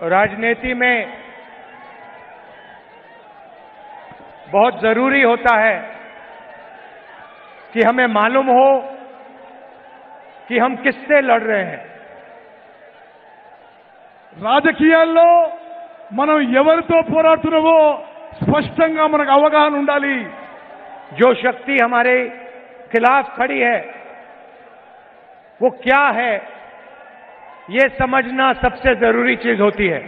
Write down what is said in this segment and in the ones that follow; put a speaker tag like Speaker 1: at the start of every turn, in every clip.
Speaker 1: राजनीति में बहुत जरूरी होता है कि हमें मालूम हो कि हम किससे लड़ रहे हैं।
Speaker 2: రాజకీయాల్లో మనం ఎవరితో పోరాడుతున్నామో స్పష్టంగా మనకు అవగాహన ఉండాలి।
Speaker 1: जो शक्ति हमारे खिलाफ खड़ी है वो क्या है, ये समझना सबसे जरूरी चीज होती है।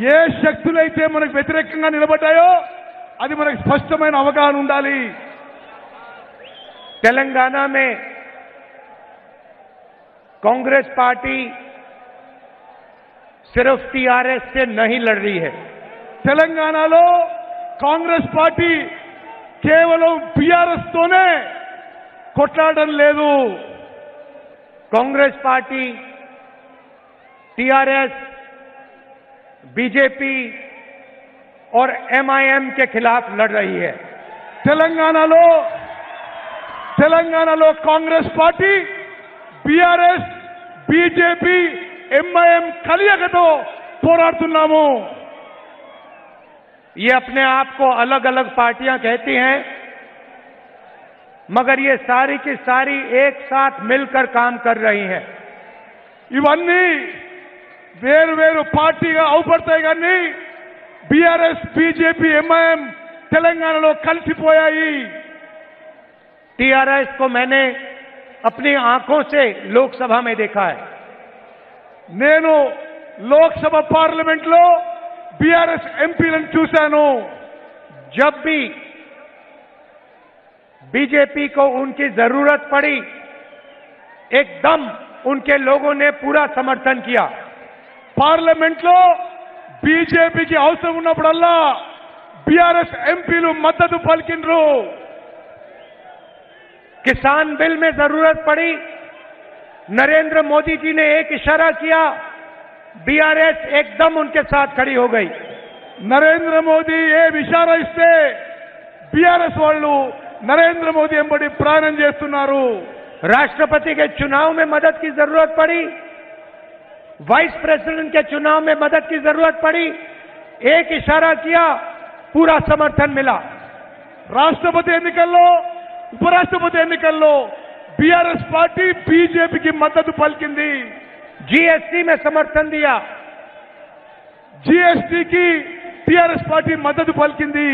Speaker 2: ఏ శక్తులైతే మనకు వ్యతిరేకంగా నిలబడ్డాయో అది మనకు స్పష్టమైన అవగాహన ఉండాలి।
Speaker 1: तेलंगाना में कांग्रेस पार्टी सिर्फ टीआरएस से नहीं लड़ रही है।
Speaker 2: తెలంగాణలో కాంగ్రెస్ పార్టీ కేవలం బీఆర్ఎస్ తోనే కొట్లాడడం లేదు।
Speaker 1: कांग्रेस पार्टी टीआरएस, बीजेपी और एमआईएम के खिलाफ लड़ रही है।
Speaker 2: తెలంగాణలో Congress party BRS, BJP, MIM కలయికతో పోరాడుతున్నాము।
Speaker 1: ये अपने आप को अलग अलग पार्टियां कहती हैं, मगर ये सारी की सारी एक साथ मिलकर काम कर रही हैं।
Speaker 2: ఇవన్నీ వేరు పార్టీగా అవుపడతాయి కానీ బీఆర్ఎస్, బీజేపీ, ఎంఐఎం తెలంగాణలో కలిసిపోయాయి।
Speaker 1: टीआरएस को मैंने अपनी आंखों से लोकसभा में देखा है।
Speaker 2: నేను లోక్సభ పార్లమెంట్ లో బీఆర్ఎస్ ఎంపీలను చూశాను।
Speaker 1: जब भी बीजेपी को उनकी जरूरत पड़ी एकदम उनके लोगों ने पूरा समर्थन किया।
Speaker 2: పార్లమెంట్ లో బీజేపీకి అవసరం ఉన్నప్పుడల్లా బీఆర్ఎస్ ఎంపీలు మద్దతు పలికిండ్రు।
Speaker 1: किसान बिल में जरूरत पड़ी, नरेंद्र मोदी जी ने एक इशारा किया, बीआरएस एकदम उनके साथ खड़ी हो गई।
Speaker 2: నరేంద్ర మోదీ ఏ ఇషారా ఇస్తే బీఆర్ఎస్ వాళ్ళు నరేంద్ర మోదీ ఎంబడి ప్రయాణం చేస్తున్నారు।
Speaker 1: राष्ट्रपति के चुनाव में मदद की जरूरत पड़ी, वाइस प्रेसिडेंट के चुनाव में मदद की जरूरत पड़ी, एक इशारा किया, पूरा समर्थन मिला।
Speaker 2: రాష్ట్రపతి ఎన్నికల్లో, ఉపరాష్ట్రపతి ఎన్నికల్లో బీఆర్ఎస్ పార్టీ బీజేపీకి మద్దతు పలికింది।
Speaker 1: जीएसटी में समर्थन दिया,
Speaker 2: జీఎస్టీకి టీఆర్ఎస్ పార్టీ మద్దతు పలికింది।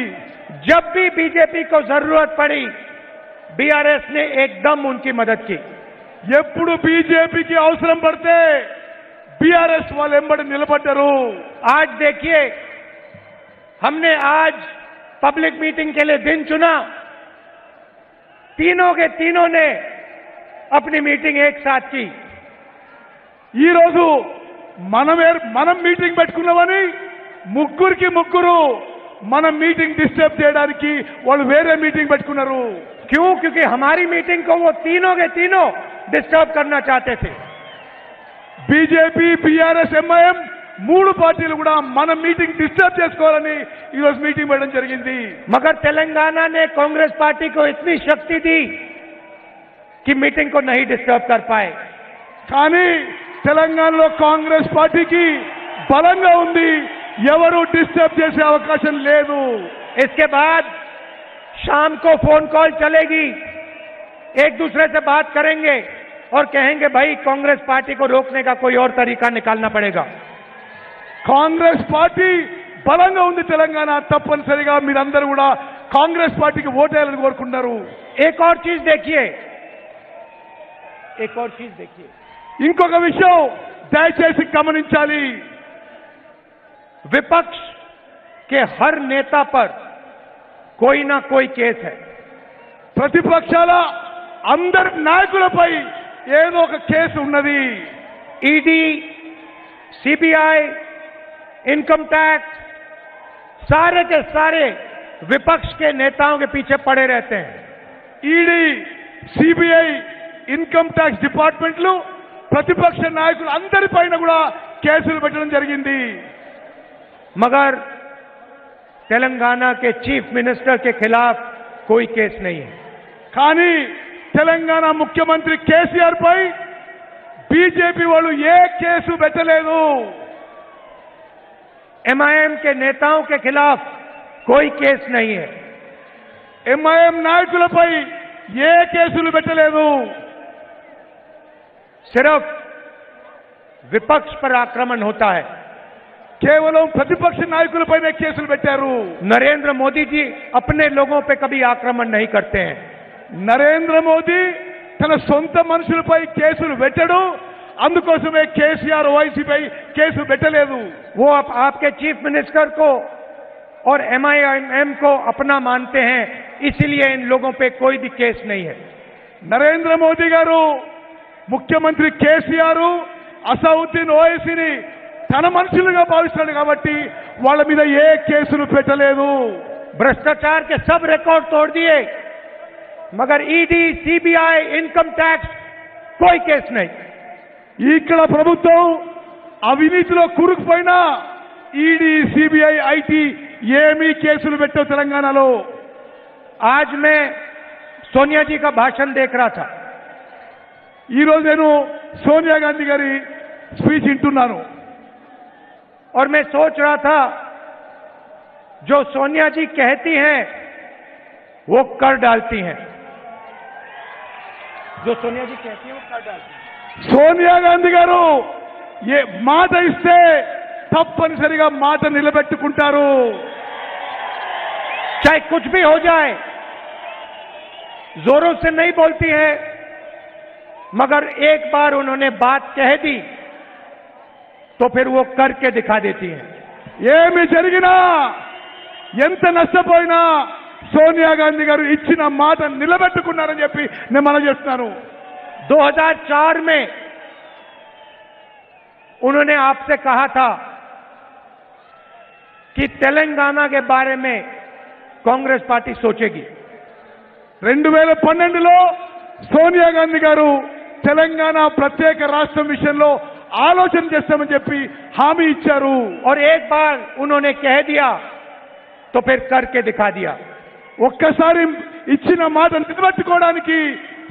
Speaker 1: जब भी बीजेपी को जरूरत पड़ी बीआरएस ने एकदम उनकी मदद की।
Speaker 2: ఎప్పుడు బీజేపీకి అవసరం పడితే బీఆర్ఎస్ వాళ్ళు ఎంబడి నిలబడ్డారు।
Speaker 1: आज देखिए, हमने आज पब्लिक मीटिंग के लिए दिन चुना, तीनों के तीनों ने अपनी मीटिंग एक साथ की।
Speaker 2: ఈ రోజు మనం మీటింగ్ పెట్టుకున్నామని ముగ్గురికి ముగ్గురు మన మీటింగ్ డిస్టర్బ్ చేయడానికి వాళ్ళు వేరే మీటింగ్ పెట్టుకున్నారు।
Speaker 1: क्यों? क्योंकि हमारी मीटिंग को वो तीनों के तीनों डिस्टर्ब करना चाहते थे।
Speaker 2: బీజేపీ, బీఆర్ఎస్, ఎంఐఎం మూడు పార్టీలు కూడా మన మీటింగ్ డిస్టర్బ్ చేసుకోవాలని ఈ రోజు మీటింగ్ పెట్టడం జరిగింది।
Speaker 1: मगर तेलंगाना ने कांग्रेस पार्टी को इतनी शक्ति दी कि मीटिंग को नहीं डिस्टर्ब कर पाए।
Speaker 2: కానీ తెలంగాణలో కాంగ్రెస్ పార్టీకి బలంగా ఉంది, ఎవరు డిస్టర్బ్ చేసే అవకాశం లేదు।
Speaker 1: इसके बाद शाम को फोन कॉल चलेगी, एक दूसरे से बात करेंगे और कहेंगे भाई कांग्रेस पार्टी को रोकने का कोई और तरीका निकालना पड़ेगा।
Speaker 2: కాంగ్రెస్ పార్టీ బలంగా ఉంది తెలంగాణ, తప్పనిసరిగా మీరందరూ కూడా కాంగ్రెస్ పార్టీకి ఓటేయాలని కోరుకుంటున్నారు।
Speaker 1: एक और चीज देखिए,
Speaker 2: ఇంకొక విషయం దయచేసి గమనించాలి।
Speaker 1: विपक्ष के हर नेता पर कोई ना कोई केस है।
Speaker 2: ప్రతిపక్షాల అందరి నాయకులపై ఏదో ఒక కేసు ఉన్నది।
Speaker 1: ईडी, सीबीआई, इनकम टैक्स, सारे के सारे विपक्ष के नेताओं के पीछे पड़े रहते हैं।
Speaker 2: ఈడీ, సిబిఐ, ఇన్కమ్ ట్యాక్స్ డిపార్ట్మెంట్లు ప్రతిపక్ష నాయకులు అందరిపైన కూడా కేసులు పెట్టడం జరిగింది।
Speaker 1: मगर तेलंगाना के चीफ मिनिस्टर के खिलाफ कोई केस नहीं है।
Speaker 2: కానీ తెలంగాణ ముఖ్యమంత్రి కేసీఆర్ పై బీజేపీ వాళ్ళు ఏ కేసు పెట్టలేదు।
Speaker 1: एमआईएम के नेताओं के खिलाफ कोई केस नहीं है।
Speaker 2: ఎంఐఎం నాయకులపై ఏ కేసులు పెట్టలేదు।
Speaker 1: सिर्फ विपक्ष पर आक्रमण होता है।
Speaker 2: కేవలం ప్రతిపక్ష నాయకులపైనే కేసులు పెట్టారు।
Speaker 1: नरेंद्र मोदी जी अपने लोगों पे कभी आक्रमण नहीं करते हैं।
Speaker 2: నరేంద్ర మోదీ తన సొంత మనుషులపై కేసులు పెట్టడు, అందుకోసమే కేసీఆర్ ఓవైసీపై కేసు పెట్టలేదు।
Speaker 1: वो आपके चीफ मिनिस्टर को और एमआईएम को अपना मानते हैं, इसलिए इन लोगों पे कोई भी केस नहीं है।
Speaker 2: నరేంద్ర మోదీ గారు ముఖ్యమంత్రి కేసీఆర్ అసౌద్దీన్ ఓవైసీని తన మనుషులుగా భావిస్తున్నాడు కాబట్టి వాళ్ళ మీద ఏ కేసులు పెట్టలేదు।
Speaker 1: भ्रष्टाचार के सब रिकॉर्ड तोड़ दिए, मगर ईडी, सीबीआई, इनकम टैक्स कोई केस नहीं।
Speaker 2: ఇక్కడ ప్రభుత్వం అవినీతిలో కూరుకుపోయినా ఈడీ, సిబిఐ, ఐటీ ఏమీ కేసులు పెట్టవు తెలంగాణలో।
Speaker 1: आज मैं सोनिया जी का भाषण देख रहा था।
Speaker 2: ఈ రోజు నేను సోనియా గాంధీ గారి స్పీచ్ వింటున్నాను।
Speaker 1: और मैं सोच रहा था, जो सोनिया जी कहती हैं वो कर डालती हैं। जो सोनिया जी कहती हैं वो कर डालती हैं।
Speaker 2: సోనియా గాంధీ గారు ఏ మాట ఇస్తే తప్పనిసరిగా మాట నిలబెట్టుకుంటారు।
Speaker 1: चाहे कुछ भी हो जाए, जोरों से नहीं बोलती है, मगर एक बार उन्होंने बात कह दी तो फिर वो करके दिखा देती हैं।
Speaker 2: ఏమి జరిగినా ఎంత నష్టపోయినా సోనియా గాంధీ గారు ఇచ్చిన మాట నిలబెట్టుకున్నారని చెప్పి నేను మనం చేస్తున్నాను।
Speaker 1: 2004 में उन्होंने आपसे कहा था कि तेलंगाना के बारे में कांग्रेस पार्टी सोचेगी।
Speaker 2: 2012లో సోనియా గాంధీ గారు తెలంగాణ ప్రత్యేక రాష్ట్రం విషయంలో ఆలోచన చేస్తామని చెప్పి హామీ ఇచ్చారు।
Speaker 1: और एक बार उन्होंने कह दिया तो फिर करके दिखा दिया।
Speaker 2: ఒక్కసారి ఇచ్చిన మాట నిలబెట్టుకోవడానికి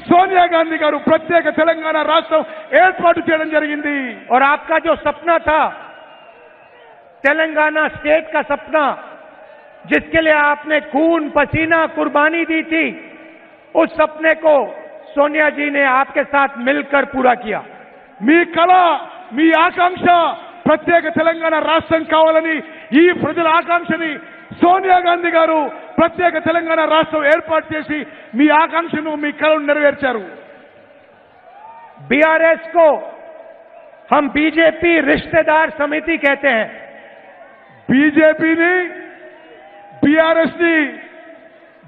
Speaker 2: సోనియా గాంధీ గారు ప్రత్యేక తెలంగాణ రాష్ట్రం ఏర్పాటు చేయడం జరిగింది।
Speaker 1: और आपका जो सपना था, तेलंगाना स्टेट का सपना, जिसके लिए आपने खून पसीना कुर्बानी दी थी, उस सपने को सोनिया जी ने आपके साथ मिलकर पूरा किया।
Speaker 2: మీ కళ, మీ ఆకాంక్ష ప్రత్యేక తెలంగాణ రాష్ట్రం కావాలని ఈ ప్రజల ఆకాంక్షని సోనియా గాంధీ గారు ప్రత్యేక తెలంగాణ రాష్ట్రం ఏర్పాటు చేసి మీ ఆకాంక్షను, మీ కళను నెరవేర్చారు।
Speaker 1: बीआरएस को हम बीजेपी रिश्तेदार समिति कहते हैं।
Speaker 2: బీజేపీని, బీఆర్ఎస్ ని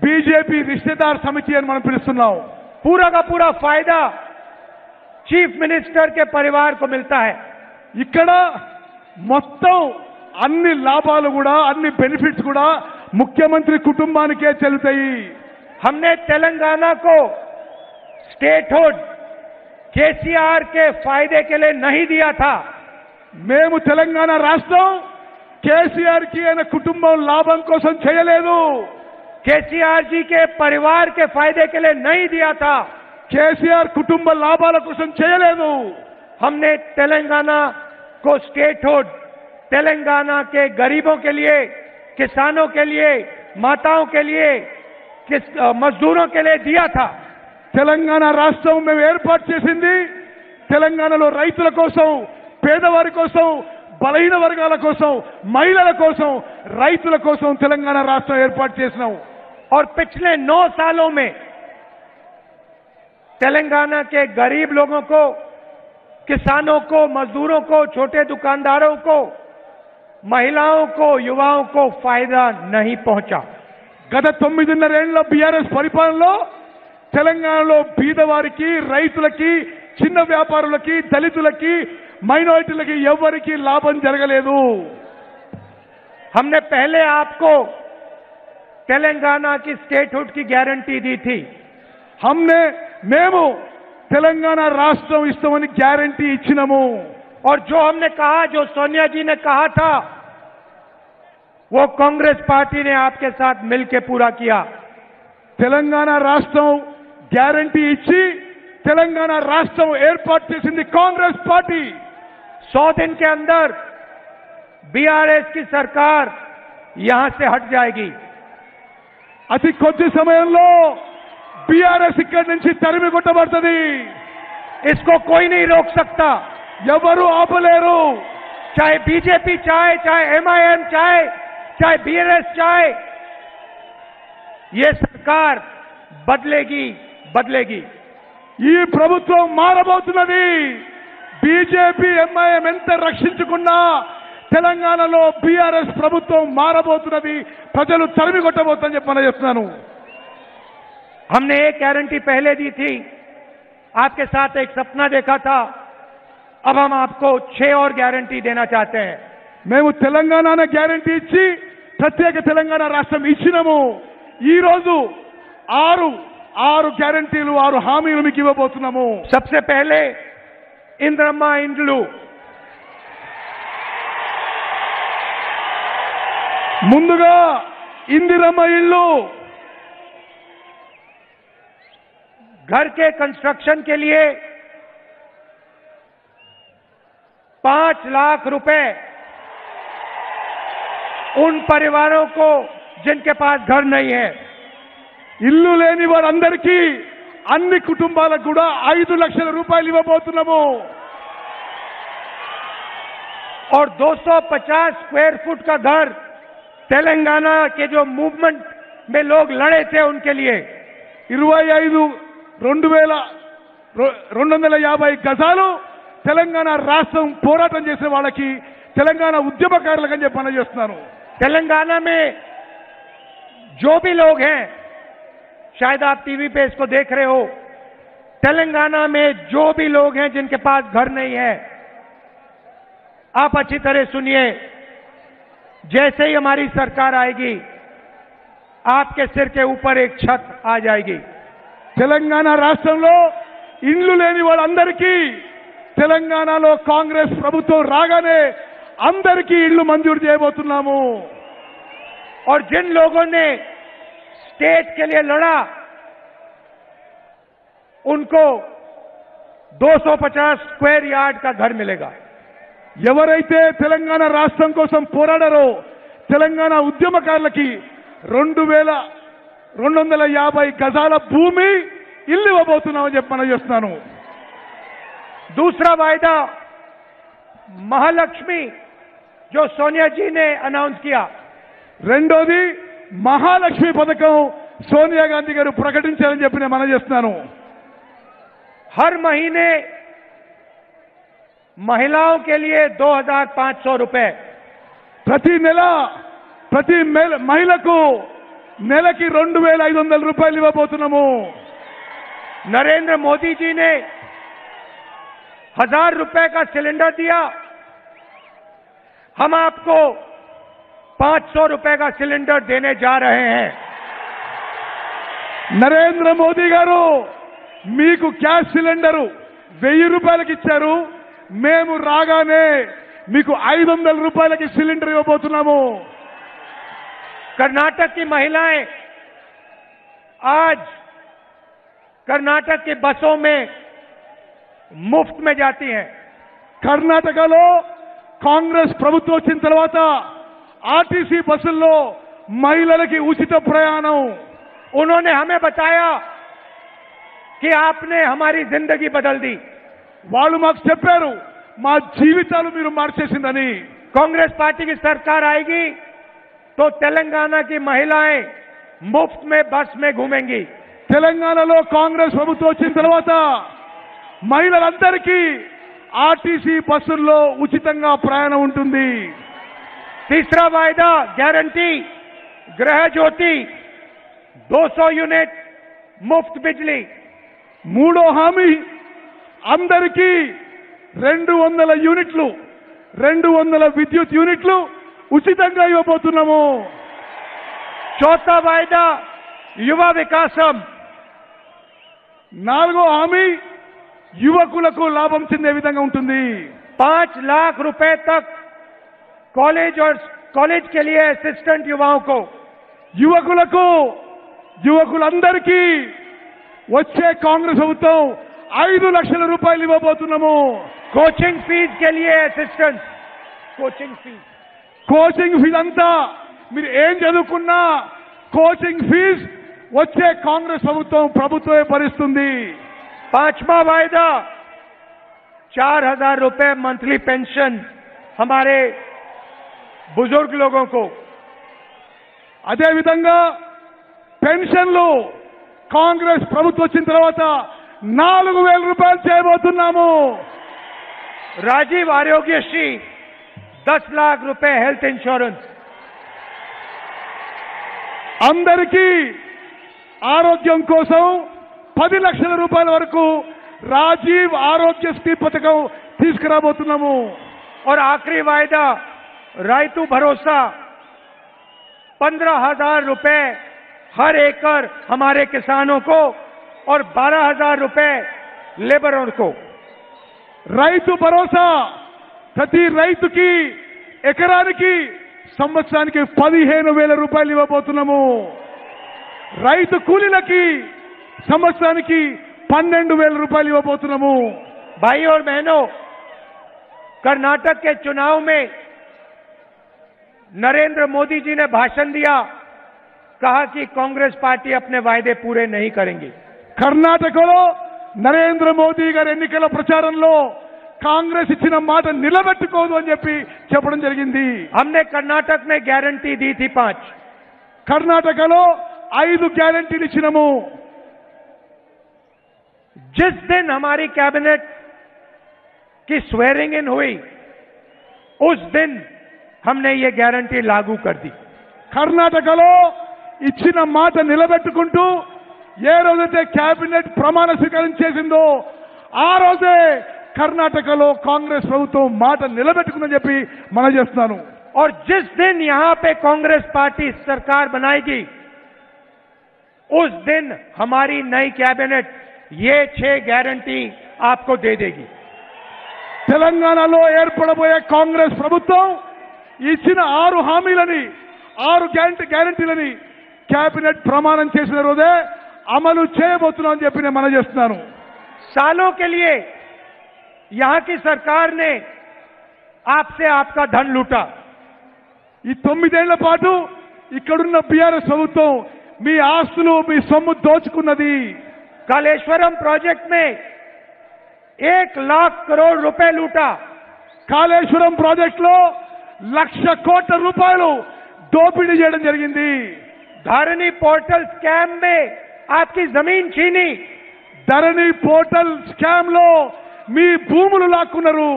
Speaker 2: బీజేపీ రిశ్తేదార్ సమితి అని మనం పిలుస్తున్నాం।
Speaker 1: पूरा का पूरा फायदा चीफ मिनिस्टर के परिवार को मिलता है।
Speaker 2: ఇక్కడ మొత్తం అన్ని లాభాలు కూడా, అన్ని బెనిఫిట్స్ కూడా ముఖ్యమంత్రి కుటుంబానికే చెల్లుతాయి।
Speaker 1: हमने तेलंगाना को स्टेटहुड केसीआर के फायदे के लिए नहीं दिया था।
Speaker 2: మేము తెలంగాణ రాష్ట్రం కేసీఆర్ కి ఆయన కుటుంబం లాభం కోసం చేయలేదు।
Speaker 1: केसीआर जी के परिवार के फायदे के लिए नहीं दिया था।
Speaker 2: కేసీఆర్ కుటుంబ లాభాల కోసం చేయలేదు।
Speaker 1: हमने तेलंगाना को स्टेटहुड तेलंगाना के गरीबों के लिए, किसानों के लिए, माताओं के लिए, मजदूरों के लिए दिया था।
Speaker 2: తెలంగాణ రాష్ట్రం మేము ఏర్పాటు చేసింది తెలంగాణలో రైతుల కోసం, పేదవారి కోసం, బలహీన వర్గాల కోసం, మహిళల కోసం, రైతుల కోసం తెలంగాణ రాష్ట్రం ఏర్పాటు చేసినాం।
Speaker 1: और पिछले 9 सालों में तेलंगाना के गरीब लोगों को, किसानों को, मजदूरों को, छोटे दुकानदारों को, महिलाओं को, युवाओं को फायदा नहीं पहुंचा।
Speaker 2: గత 9.5 ఏళ్ల బీఆర్ఎస్ పరిపాలనలో తెలంగాణలో బీదవారికి, రైతులకి, చిన్న వ్యాపారులకి, దళితులకి, మైనారిటీలకి ఎవరికి లాభం జరగలేదు।
Speaker 1: हमने पहले आपको तेलंगाना की स्टेटहुड की गारंटी दी थी।
Speaker 2: మేము తెలంగాణ రాష్ట్రం ఇస్తామని గ్యారంటీ ఇచ్చినాము।
Speaker 1: और जो हमने कहा, जो सोनिया जी ने कहा था, वो कांग्रेस पार्टी ने आपके साथ मिलकर पूरा किया।
Speaker 2: తెలంగాణ రాష్ట్రం గ్యారంటీ ఇచ్చి తెలంగాణ రాష్ట్రం ఏర్పాటు చేసింది కాంగ్రెస్ పార్టీ।
Speaker 1: 100 दिन के अंदर बीआरएस की सरकार यहां से हट जाएगी।
Speaker 2: అతి కొద్ది సమయంలో బీఆర్ఎస్ ఇక్కడి నుంచి తరిమి కొట్టబడుతుంది.
Speaker 1: इसको कोई नहीं रोक सकता,
Speaker 2: ఎవరు ఆపలేరు.
Speaker 1: चाहे बीजेपी चाहे एमआईएम चाहे बीआरएस चाहे, ये सरकार बदलेगी।
Speaker 2: ఈ ప్రభుత్వం మారబోతున్నది. బీజేపీ ఎంఐఎం ఎంత రక్షించుకున్నా తెలంగాణలో బీఆర్ఎస్ ప్రభుత్వం మారబోతున్నది. ప్రజలు తరిమి కొట్టబోతుందని చెప్పి చెప్తున్నాను.
Speaker 1: हमने एक गारंटी पहले दी थी, आपके साथ एक सपना देखा था, अब हम आपको 6 और गारंटी देना चाहते हैं।
Speaker 2: మేము తెలంగాణ గ్యారంటీ ఇచ్చి ప్రత్యేక తెలంగాణ రాష్ట్రం ఇచ్చినాము. ఈ రోజు 6 గ్యారంటీలు 6 హామీలు మీకు ఇవ్వబోతున్నాము.
Speaker 1: सबसे पहले इंद्रम्मा इंड्लू,
Speaker 2: ముందుగా ఇందిరమ్మ ఇల్లు,
Speaker 1: घर के कंस्ट्रक्शन के लिए 5 लाख रुपए उन परिवारों को जिनके पास घर नहीं है।
Speaker 2: ఇల్లు లేని వారందరికీ అన్ని కుటుంబాలకు కూడా 5 లక్షల రూపాయలు ఇవ్వబోతున్నాము.
Speaker 1: और 250 स्क्वायर फुट का घर तेलंगाना के जो मूवमेंट में लोग लड़े थे उनके लिए
Speaker 2: 250 గజాలు తెలంగాణ రాష్ట్రం పోరాటం చేసే వాళ్ళకి, తెలంగాణ ఉద్యమకారులకు అని చెప్పి చేస్తున్నాను.
Speaker 1: तेलंगाना में जो भी लोग हैं, शायद आप टीवी पे इसको देख रहे हो, तेलंगाना में जो भी लोग हैं जिनके पास घर नहीं है, आप अच्छी तरह सुनिए, जैसे ही हमारी सरकार आएगी आपके सिर के ऊपर एक छत आ जाएगी।
Speaker 2: తెలంగాణ రాష్ట్రంలో ఇల్లు లేని వాళ్ళందరికీ తెలంగాణలో కాంగ్రెస్ ప్రభుత్వం రాగానే అందరికీ ఇల్లు మంజూరు చేయబోతున్నాము.
Speaker 1: और जिन लोगों ने स्टेट के लिए लड़ा उनको 250 स्क्वायर यार्ड का घर मिलेगा।
Speaker 2: ఎవరైతే తెలంగాణ రాష్ట్రం కోసం పోరాడారో తెలంగాణ ఉద్యమకారులకి 2250 గజాల భూమి ఇల్లు ఇవ్వబోతున్నామని చెప్పి చేస్తున్నాను.
Speaker 1: दूसरा वायदा महालक्ष्मी जो सोनिया जी ने अनाउंस किया,
Speaker 2: రెండోది మహాలక్ష్మి పథకం సోనియా గాంధీ గారు ప్రకటించారని చెప్పి నేను చేస్తున్నాను.
Speaker 1: हर महीने महिलाओं के लिए 2500 रुपए,
Speaker 2: ప్రతి నెల ప్రతి మహిళకు నెలకి 2500 రూపాయలు ఇవ్వబోతున్నాము.
Speaker 1: नरेंद्र मोदी जी ने 1000 रुपए का सिलेंडर दिया, हम आपको 500 रुपए का सिलेंडर देने जा रहे हैं।
Speaker 2: నరేంద్ర మోదీ గారు మీకు గ్యాస్ సిలిండరు 1000 రూపాయలకి ఇచ్చారు. మేము రాగానే మీకు 500 రూపాయలకి సిలిండర్ ఇవ్వబోతున్నాము.
Speaker 1: कर्नाटक की महिलाएं आज कर्नाटक की बसों में मुफ्त में जाती हैं.
Speaker 2: కర్ణాటకలో కాంగ్రెస్ ప్రభుత్వం వచ్చిన తర్వాత ఆర్టీసీ బస్సుల్లో మహిళలకి ఉచిత ప్రయాణం.
Speaker 1: उन्होंने हमें बताया कि आपने हमारी जिंदगी बदल दी.
Speaker 2: వాళ్ళు మాకు చెప్పారు మా జీవితాలు మీరు మార్చేసిందని.
Speaker 1: कांग्रेस पार्टी की सरकार आएगी तो तेलंगाना की महिलाएं मुफ्त में बस में घूमेंगी.
Speaker 2: తెలంగాణలో కాంగ్రెస్ ప్రభుత్వం వచ్చిన తర్వాత మహిళలందరికీ ఆర్టీసీ బస్సుల్లో ఉచితంగా ప్రయాణం ఉంటుంది.
Speaker 1: तीसरा वायदा गारंटी गृह ज्योति 200 यूनिट मुफ्त बिजली.
Speaker 2: మూడో హామీ అందరికీ 200 యూనిట్లు 200 విద్యుత్ యూనిట్లు ఉచితంగా ఇవ్వబోతున్నాము.
Speaker 1: चौथा वायदा युवा विकासम.
Speaker 2: నాలుగో హామీ యువకులకు లాభం చెందే విధంగా ఉంటుంది.
Speaker 1: 5 लाख रुपए तक कॉलेज और कॉलेज के लिए असिस्टेंट युवाओं को,
Speaker 2: యువకులందరికీ వచ్చే కాంగ్రెస్ ప్రభుత్వం 5 లక్షల రూపాయలు ఇవ్వబోతున్నాము.
Speaker 1: कोचिंग फीस के लिए assistant, coaching fees
Speaker 2: coaching fees అంతా మీరు ఏం చదువుకున్నా కోచింగ్ ఫీజు వచ్చే కాంగ్రెస్ ప్రభుత్వమే భరిస్తుంది.
Speaker 1: 5वां वायदा 4,000 रुपए मंथली पेंशन हमारे बुजुर्ग लोगों को.
Speaker 2: అదే విధంగా పెన్షన్లు కాంగ్రెస్ ప్రభుత్వం వచ్చిన తర్వాత 4,000 రూపాయలు చేయబోతున్నాము.
Speaker 1: राजीव आरोग्यश्री 10 लाख रुपए हेल्थ इंश्योरेंस.
Speaker 2: అందరికీ ఆరోగ్యం కోసం 10 లక్షల రూపాయల వరకు రాజీవ్ ఆరోగ్యశ్రీ పథకం తీసుకురాబోతున్నాము.
Speaker 1: और आखिरी वायदा रायतू भरोसा 15,000 रुपए हर एकड़ हमारे किसानों को और 12,000 रुपए लेबरों को.
Speaker 2: రైతు భరోసా ప్రతి రైతుకి ఎకరానికి సంవత్సరానికి 15,000 రూపాయలు ఇవ్వబోతున్నాము. రైతు కూలీలకి సంవత్సరానికి 12,000 రూపాయలు ఇవ్వబోతున్నాము.
Speaker 1: भाई और बहनों, कर्नाटक के चुनाव में नरेंद्र मोदी जी ने भाषण दिया, कहा कि कांग्रेस पार्टी अपने वायदे पूरे नहीं करेंगी.
Speaker 2: కర్ణాటకలో నరేంద్ర మోదీ గారి ఎన్నికల ప్రచారంలో కాంగ్రెస్ ఇచ్చిన మాట నిలబెట్టుకోదు అని చెప్పడం జరిగింది.
Speaker 1: हमने कर्नाटक में गारंटी दी थी 5.
Speaker 2: కర్ణాటకలో 5 గ్యారెంటీలు ఇచ్చినాము.
Speaker 1: जिस दिन हमारी कैबिनेट की स्वेरिंग इन हुई उस दिन हमने ये गारंटी लागू कर दी.
Speaker 2: కర్ణాటకలో ఇచ్చిన మాట నిలబెట్టుకుంటూ ఏ రోజైతే కేబినెట్ ప్రమాణ స్వీకారం చేసిందో ఆ రోజే కర్ణాటకలో కాంగ్రెస్ ప్రభుత్వం మాట నిలబెట్టుకుందని చెప్పి మనం చేస్తున్నాను.
Speaker 1: और जिस दिन यहां पे कांग्रेस पार्टी सरकार बनाएगी उस दिन हमारी नई कैबिनेट ये 6 गारंटी आपको दे देगी.
Speaker 2: తెలంగాణలో ఏర్పడబోయే కాంగ్రెస్ ప్రభుత్వం ఇచ్చిన 6 హామీలని 6 గ్యారెంటీలని కేబినెట్ ప్రమాణం చేసిన రోజే అమలు చేయబోతున్నామని చెప్పి నేను మనం చేస్తున్నాను.
Speaker 1: सालों के लिए यहां की सरकार ने आपसे आपका धन लूटा.
Speaker 2: ఈ 9 ఏళ్ల పాటు ఇక్కడున్న బీఆర్ఎస్ ప్రభుత్వం మీ ఆస్తులు మీ సొమ్ము దోచుకున్నది.
Speaker 1: कालेश्वरम प्रोजेक्ट में 1 लाख करोड़ रुपए लूटा.
Speaker 2: కాళేశ్వరం ప్రాజెక్టులో 1,00,000 కోట్ల రూపాయలు దోపిడీ చేయడం జరిగింది.
Speaker 1: धरनी पोर्टल स्कैम में आपकी जमीन छीनी.
Speaker 2: ధరణి పోర్టల్ స్కామ్ లో మీ భూములు లాక్కున్నారు.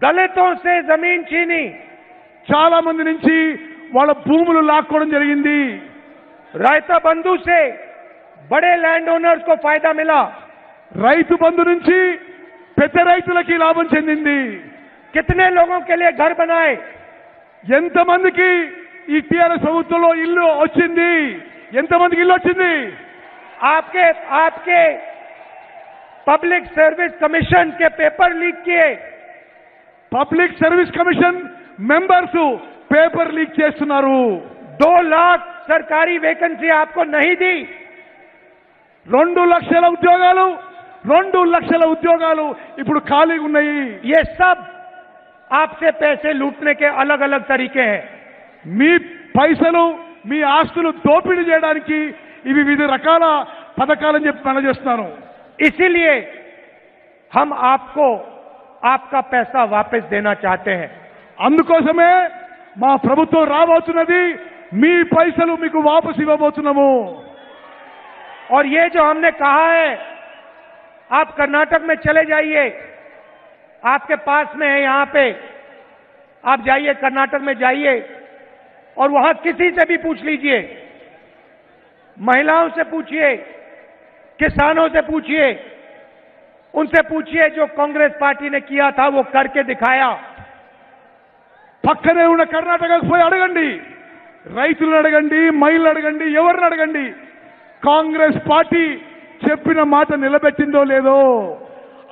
Speaker 1: दलितों से जमीन छीनी.
Speaker 2: చాలా మంది నుంచి వాళ్ళ భూములు లాక్కోవడం జరిగింది.
Speaker 1: रायता बंधु से बड़े लैंड ओनर्स को फायदा मिला.
Speaker 2: రైతు బంధు నుంచి పెద్ద రైతులకి లాభం చెందింది.
Speaker 1: कितने लोगों के लिए घर बनाए.
Speaker 2: ఎంతమందికి ఈ టీఆర్ఎస్ ప్రభుత్వంలో ఇల్లు వచ్చింది? ఎంతమందికి ఇల్లు వచ్చింది?
Speaker 1: आपके पब्लिक सर्विस कमीशन के पेपर लीक किए.
Speaker 2: Public service commission members paper leak చేస్తున్నారు.
Speaker 1: 2 लाख सरकारी वैकेंसी आपको नहीं दी.
Speaker 2: 2 లక్షల ఉద్యోగాలు ఇప్పుడు ఖాళీగా ఉన్నాయి.
Speaker 1: ये सब आपसे पैसे लूटने के अलग अलग तरीके हैं.
Speaker 2: మీ పైసలు మీ ఆస్తులు దోపిడీ చేయడానికి ఇవి వివిధ రకాల పథకాలని చెప్పి మనం చేస్తున్నాను.
Speaker 1: इसीलिए हम आपको आपका पैसा वापस देना चाहते हैं.
Speaker 2: అందుకోసమే మా ప్రభుత్వం రాబోతున్నది. మీ పైసలు మీకు వాపసు ఇవ్వబోతున్నాము.
Speaker 1: और ये जो हमने कहा है, आप कर्नाटक में चले जाइए, आपके पास में है यहां पे, आप जाइए कर्नाटक में जाइए और वहां किसी से भी पूछ लीजिए, महिलाओं से पूछिए, किसानों से पूछिए, उनसे पूछिए जो कांग्रेस पार्टी ने किया था वो करके दिखाया.
Speaker 2: పక్కనే ఉన్న కర్ణాటకకు పోయి అడగండి, రైతులను అడగండి, మహిళలు అడగండి, ఎవరిని అడగండి, కాంగ్రెస్ పార్టీ చెప్పిన మాట నిలబెట్టిందో లేదో.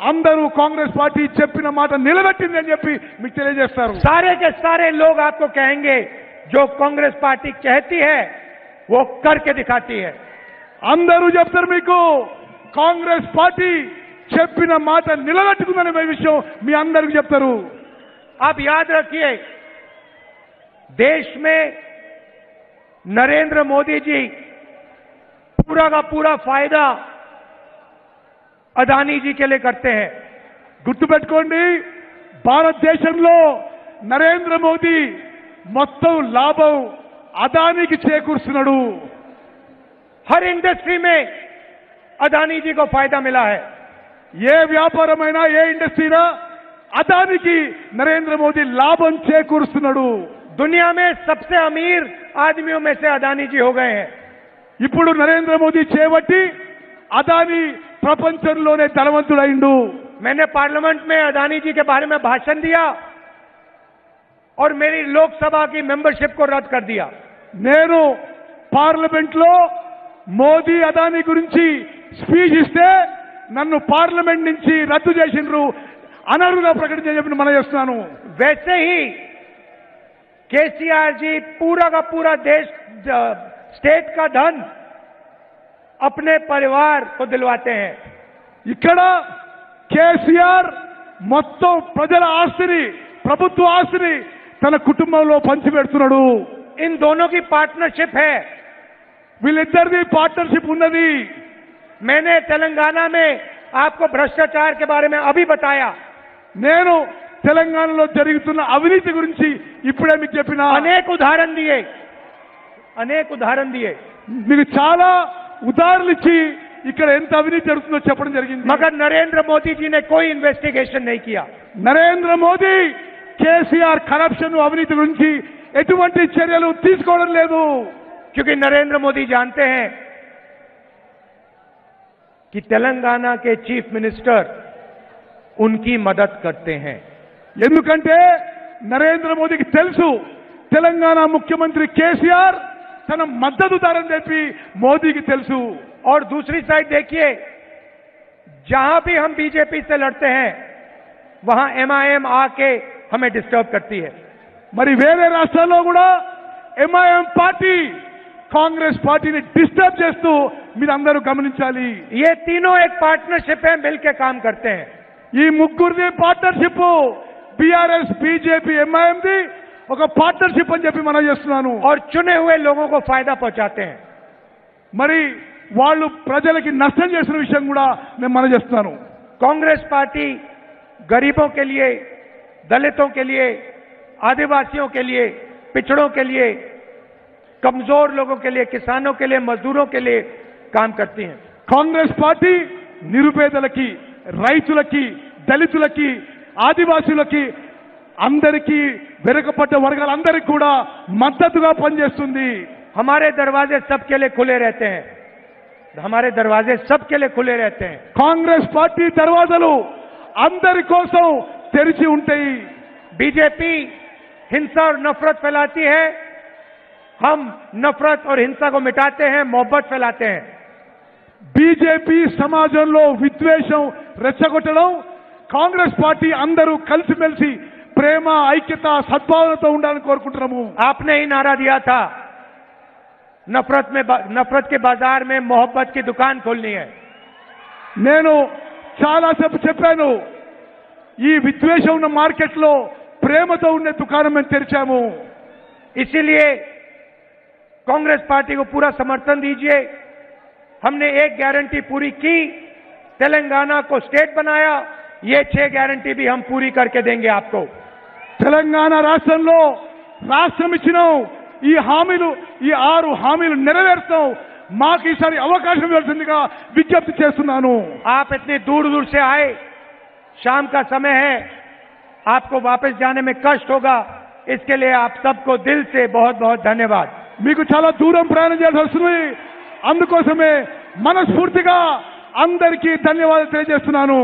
Speaker 2: అందరూ కాంగ్రెస్ పార్టీ చెప్పిన మాట నిలబెట్టింది అని చెప్పి మీకు తెలియజేస్తారు.
Speaker 1: सारे के सारे लोग आपको कहेंगे जो कांग्रेस पार्टी कहती है वो करके दिखाती है.
Speaker 2: అందరూ చెప్తారు మీకు కాంగ్రెస్ పార్టీ చెప్పిన మాట నిలబెట్టుకుందనే విషయం మీ అందరికీ చెప్తారు.
Speaker 1: आप याद रखिए, देश में नरेंद्र मोदी जी पूरा का पूरा फायदा अदानी जी के लिए करते हैं।
Speaker 2: గుర్తుపెట్టుకోండి, భారతదేశంలో నరేంద్ర మోదీ మొత్తం లాభం అదానికి చేకూరుస్తున్నాడు।
Speaker 1: हर इंडस्ट्री में अदानी जी को फायदा मिला है।
Speaker 2: ఏ వ్యాపారమైనా ఏ ఇండస్ట్రీనా అదానికి నరేంద్ర మోదీ లాభం చేకూరుస్తున్నాడు।
Speaker 1: दुनिया में सबसे अमीर आदमियों में से अदानी जी हो गए हैं।
Speaker 2: ఇప్పుడు నరేంద్ర మోదీ చేపట్టి అదాని ప్రపంచంలోనే ధనవంతుడైండు।
Speaker 1: मैंने पार्लियामेंट में अदानी जी के बारे में भाषण दिया और मेरी लोकसभा की मेंबरशिप को रद्द कर दिया।
Speaker 2: నేను పార్లమెంట్ లో మోదీ అదాని గురించి స్పీచ్ ఇస్తే నన్ను పార్లమెంట్ నుంచి రద్దు చేసిండ్రు, అనర్హుగా ప్రకటించని మనం చేస్తున్నాను।
Speaker 1: वैसे ही केसीआर जी पूरा का पूरा देश स्टेट का धन अपने परिवार को दिलवाते हैं।
Speaker 2: ఇక్కడ కేసీఆర్ మొత్తం ప్రజల ఆస్తిని, ప్రభుత్వ ఆస్తిని తన కుటుంబంలో పంచిపెడుతున్నాడు।
Speaker 1: इन दोनों की पार्टनरशिप है।
Speaker 2: వీళ్ళిద్దరిది పార్ట్నర్షిప్ ఉన్నది।
Speaker 1: मैंने तेलंगाना में आपको भ्रष्टाचार के बारे में अभी बताया।
Speaker 2: నేను తెలంగాణలో జరుగుతున్న అవినీతి గురించి ఇప్పుడే మీకు చెప్పిన
Speaker 1: अनेक उदाहरण दिए।
Speaker 2: మీకు చాలా ఉదాహరణలు ఇచ్చి ఇక్కడ ఎంత అవినీతి జరుగుతుందో చెప్పడం జరిగింది।
Speaker 1: मगर नरेंद्र मोदी जी ने कोई इन्वेस्टिगेशन नहीं किया।
Speaker 2: నరేంద్ర మోదీ కేసీఆర్ కరప్షన్ అవినీతి గురించి ఎటువంటి చర్యలు తీసుకోవడం లేదు।
Speaker 1: क्योंकि नरेंद्र मोदी जानते हैं कि तेलंगाना के चीफ मिनिस्टर उनकी मदद करते हैं।
Speaker 2: ఎందుకంటే నరేంద్ర మోదీకి తెలుసు తెలంగాణ ముఖ్యమంత్రి కేసీఆర్ తన మద్దతుదారని చెప్పి మోదీకి తెలుసు।
Speaker 1: और दूसरी साइड देखिए, जहां भी हम बीजेपी से लड़ते हैं वहां एमआईएम आके हमें डिस्टर्ब करती है।
Speaker 2: మరి వేరే రాష్ట్రాల్లో కూడా ఎంఐఎం పార్టీ కాంగ్రెస్ పార్టీని డిస్టర్బ్ చేస్తూ మీరందరూ గమనించాలి।
Speaker 1: ये तीनों एक पार्टनरशिप है, मिलकर काम करते हैं।
Speaker 2: ఈ ముగ్గురిది పార్ట్నర్షిప్, బీఆర్ఎస్ బీజేపీ ఎంఐఎంది ఒక పార్ట్నర్షిప్ అని చెప్పి మనం చేస్తున్నాను।
Speaker 1: और चुने हुए लोगों को फायदा पहुंचाते हैं।
Speaker 2: మరి వాళ్ళు ప్రజలకి నష్టం చేసిన విషయం కూడా నేను మనం చేస్తున్నాను।
Speaker 1: कांग्रेस पार्टी गरीबों के लिए, दलितों के लिए, आदिवासियों के लिए, पिछड़ों के लिए, कमजोर लोगों के लिए, किसानों के लिए, मजदूरों के लिए काम करती हैं।
Speaker 2: కాంగ్రెస్ పార్టీ నిరుపేదలకి, రైతులకి, దళితులకి, ఆదివాసులకి, అందరికీ వెనుకబడ్డ వర్గాలందరికీ కూడా మద్దతుగా పనిచేస్తుంది।
Speaker 1: हमारे दरवाजे सबके लिए खुले रहते हैं। हमारे दरवाजे सबके लिए खुले रहते हैं।
Speaker 2: కాంగ్రెస్ పార్టీ దర్వాజాలు అందరి కోసం తెరిచి ఉంటాయి।
Speaker 1: बीजेपी हिंसा और नफरत फैलाती है, हम नफरत और हिंसा को मिटाते हैं, मोहब्बत फैलाते हैं।
Speaker 2: బీజేపీ సమాజంలో విద్వేషం రెచ్చగొట్టడం, కాంగ్రెస్ పార్టీ అందరూ కలిసిమెలిసి ప్రేమ, ఐక్యత, సద్భావనతో ఉండాలని కోరుకుంటున్నాము।
Speaker 1: आपने ही नारा दिया था, नफरत के बाजार में मोहब्बत की दुकान खोलनी है।
Speaker 2: నేను చాలాసేపు చెప్పాను, ఈ విద్వేషం ఉన్న మార్కెట్లో ప్రేమతో ఉండే దుకాణం మేము తెరిచాము।
Speaker 1: इसीलिए कांग्रेस पार्टी को पूरा समर्थन दीजिए। हमने एक गारंटी पूरी की, तेलंगाना को स्टेट बनाया, ये 6 गारंटी भी हम पूरी करके देंगे आपको।
Speaker 2: తెలంగాణ రాష్ట్రంలో రాష్ట్రం ఇచ్చినాం, ఈ 6 హామీలు నెరవేర్చాం। మాకు ఈసారి అవకాశం ఇవ్వాల్సిందిగా విజ్ఞప్తి చేస్తున్నాను।
Speaker 1: आप इतनी दूर दूर से आए, शाम का समय है, आपको वापस जाने में कष्ट होगा, इसके लिए आप सबको दिल से बहुत बहुत धन्यवाद।
Speaker 2: మీకు చాలా దూరం ప్రయాణం చేయాల్సి వస్తుంది, అందుకోసమే మనస్ఫూర్తిగా అందరికీ ధన్యవాదాలు తెలియజేస్తున్నాను।